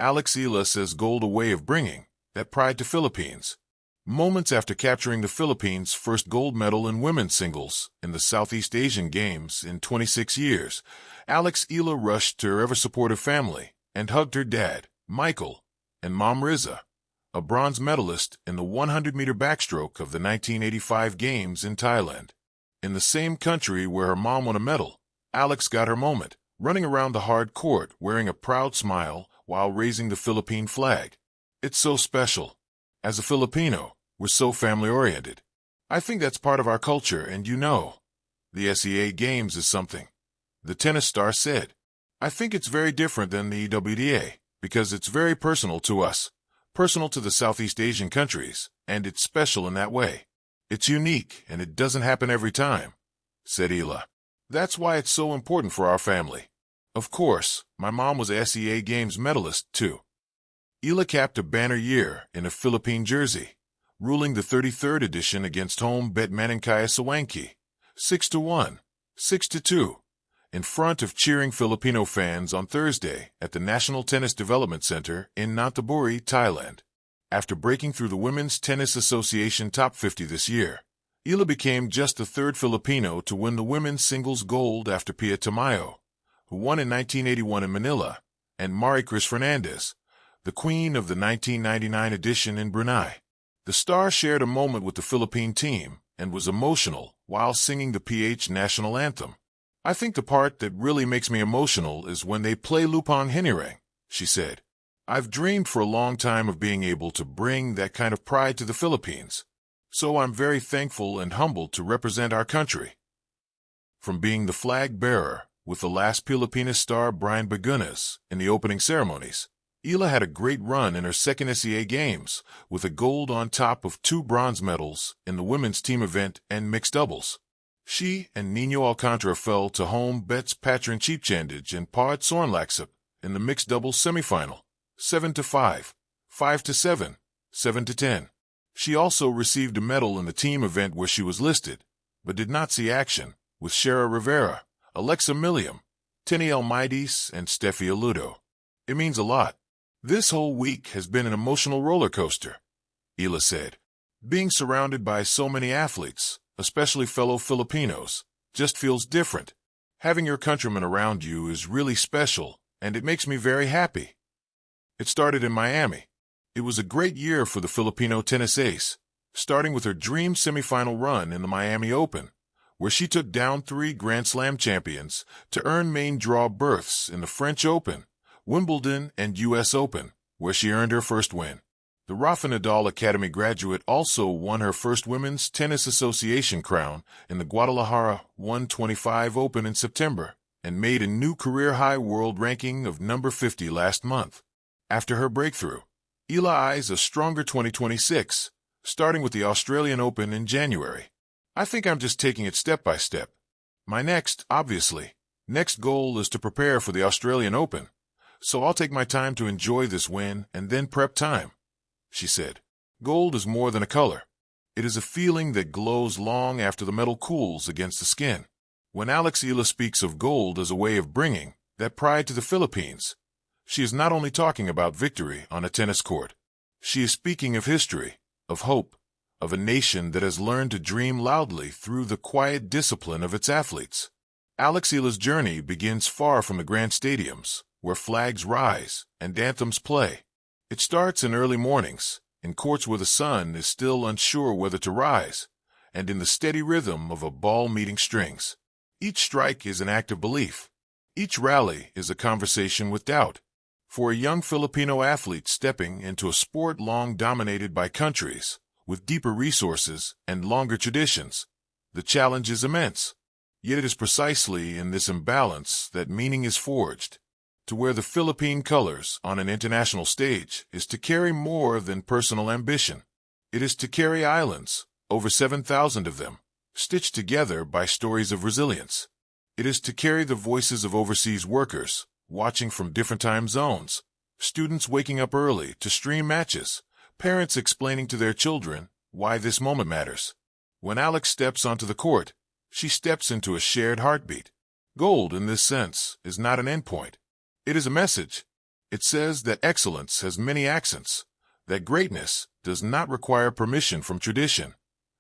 Eala says gold a way of bringing that pride to Philippines. Moments after capturing the Philippines' first gold medal in women's singles in the Southeast Asian Games in 26 years, Eala rushed to her ever-supportive family and hugged her dad, Michael, and Mom Riza, a bronze medalist in the 100-meter backstroke of the 1985 Games in Thailand. In the same country where her mom won a medal, Eala got her moment, running around the hard court wearing a proud smile while raising the Philippine flag. It's so special. As a Filipino, we're so family-oriented. I think that's part of our culture, and the SEA Games is something. The tennis star said, I think it's very different than the WTA, because it's very personal to us, personal to the Southeast Asian countries, and it's special in that way. It's unique, and it doesn't happen every time, said Eala. That's why it's so important for our family. Of course, my mom was a SEA Games medalist, too. Eala capped a banner year in a Philippine jersey, ruling the 33rd edition against home bet Maninkaya Sawanki, 6-1, 6-2, in front of cheering Filipino fans on Thursday at the National Tennis Development Center in Nonthaburi, Thailand. After breaking through the Women's Tennis Association Top 50 this year, Eala became just the third Filipino to win the women's singles gold after Pia Tamayo, who won in 1981 in Manila, and Maricris Fernandez, the queen of the 1999 edition in Brunei. The star shared a moment with the Philippine team and was emotional while singing the PH national anthem. I think the part that really makes me emotional is when they play Lupang Hinirang, she said. I've dreamed for a long time of being able to bring that kind of pride to the Philippines, so I'm very thankful and humbled to represent our country. From being the flag bearer with the last Pilipinas star Brian Bagunas in the opening ceremonies, Eala had a great run in her second SEA Games, with a gold on top of 2 bronze medals in the women's team event and mixed doubles. She and Nino Alcantara fell to home bets Patron Cheapchandage and Part Sornlaksip in the mixed doubles semifinal, 7-5, 5-7, 7-10. She also received a medal in the team event where she was listed, but did not see action, with Shara Rivera, Alexa Milliam, Tenny Almides, and Steffi Aludo. It means a lot. This whole week has been an emotional roller coaster, Eala said. Being surrounded by so many athletes, especially fellow Filipinos, just feels different. Having your countrymen around you is really special, and it makes me very happy. It started in Miami. It was a great year for the Filipino tennis ace, starting with her dream semifinal run in the Miami Open, where she took down 3 Grand Slam champions to earn main draw berths in the French Open, Wimbledon, and U.S. Open, where she earned her first win. The Rafa Nadal Academy graduate also won her first Women's Tennis Association crown in the Guadalajara 125 Open in September and made a new career-high world ranking of number 50 last month. After her breakthrough, Eala eyes a stronger 2026, starting with the Australian Open in January. I think I'm just taking it step by step. My next goal is to prepare for the Australian Open, so I'll take my time to enjoy this win and then prep time, she said. Gold is more than a color. It is a feeling that glows long after the metal cools against the skin. When Eala speaks of gold as a way of bringing that pride to the Philippines, she is not only talking about victory on a tennis court. She is speaking of history, of hope, of a nation that has learned to dream loudly through the quiet discipline of its athletes. Eala's journey begins far from the grand stadiums, where flags rise and anthems play. It starts in early mornings, in courts where the sun is still unsure whether to rise, and in the steady rhythm of a ball meeting strings. Each strike is an act of belief. Each rally is a conversation with doubt. For a young Filipino athlete stepping into a sport long dominated by countries with deeper resources and longer traditions, the challenge is immense. Yet it is precisely in this imbalance that meaning is forged. To wear the Philippine colors on an international stage is to carry more than personal ambition. It is to carry islands, over 7,000 of them, stitched together by stories of resilience. It is to carry the voices of overseas workers, watching from different time zones, students waking up early to stream matches, parents explaining to their children why this moment matters. When Eala steps onto the court, she steps into a shared heartbeat. Gold, in this sense, is not an endpoint. It is a message. It says that excellence has many accents, that greatness does not require permission from tradition,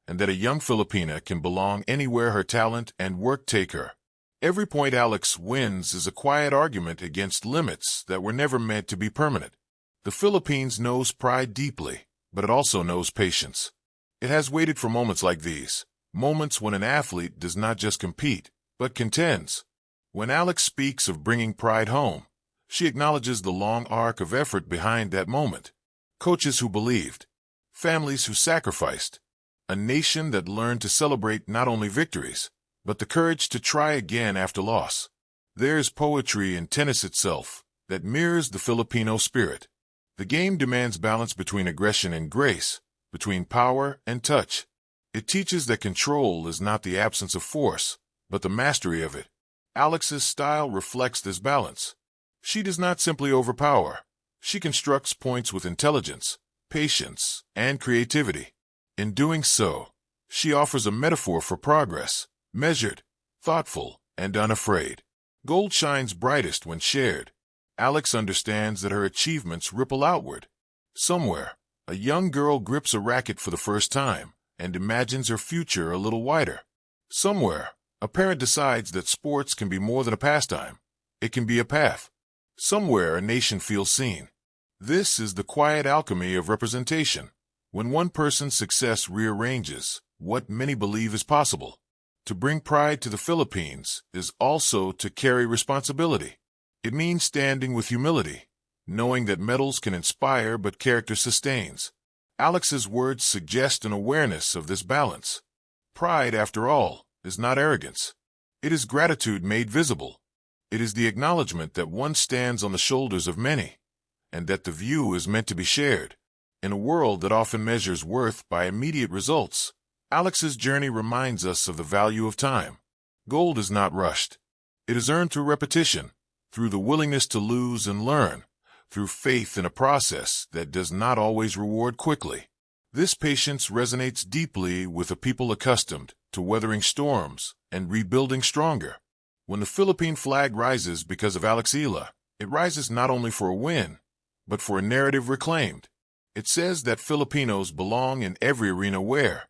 and that a young Filipina can belong anywhere her talent and work take her. Every point Alex wins is a quiet argument against limits that were never meant to be permanent. The Philippines knows pride deeply, but it also knows patience. It has waited for moments like these, moments when an athlete does not just compete, but contends. When Alex speaks of bringing pride home, she acknowledges the long arc of effort behind that moment. Coaches who believed, families who sacrificed, a nation that learned to celebrate not only victories, but the courage to try again after loss. There's poetry in tennis itself that mirrors the Filipino spirit. The game demands balance between aggression and grace, between power and touch. It teaches that control is not the absence of force, but the mastery of it. Alex's style reflects this balance. She does not simply overpower. She constructs points with intelligence, patience, and creativity. In doing so, she offers a metaphor for progress, measured, thoughtful, and unafraid. Gold shines brightest when shared. Alex understands that her achievements ripple outward. Somewhere, a young girl grips a racket for the first time and imagines her future a little wider. Somewhere, a parent decides that sports can be more than a pastime. It can be a path. Somewhere, a nation feels seen. This is the quiet alchemy of representation, when one person's success rearranges what many believe is possible. To bring pride to the Philippines is also to carry responsibility. It means standing with humility, knowing that medals can inspire but character sustains. Alex's words suggest an awareness of this balance. Pride, after all, is not arrogance. It is gratitude made visible. It is the acknowledgement that one stands on the shoulders of many, and that the view is meant to be shared. In a world that often measures worth by immediate results, Alex's journey reminds us of the value of time. Gold is not rushed. It is earned through repetition, through the willingness to lose and learn, through faith in a process that does not always reward quickly. This patience resonates deeply with a people accustomed to weathering storms and rebuilding stronger. When the Philippine flag rises because of Eala, it rises not only for a win, but for a narrative reclaimed. It says that Filipinos belong in every arena where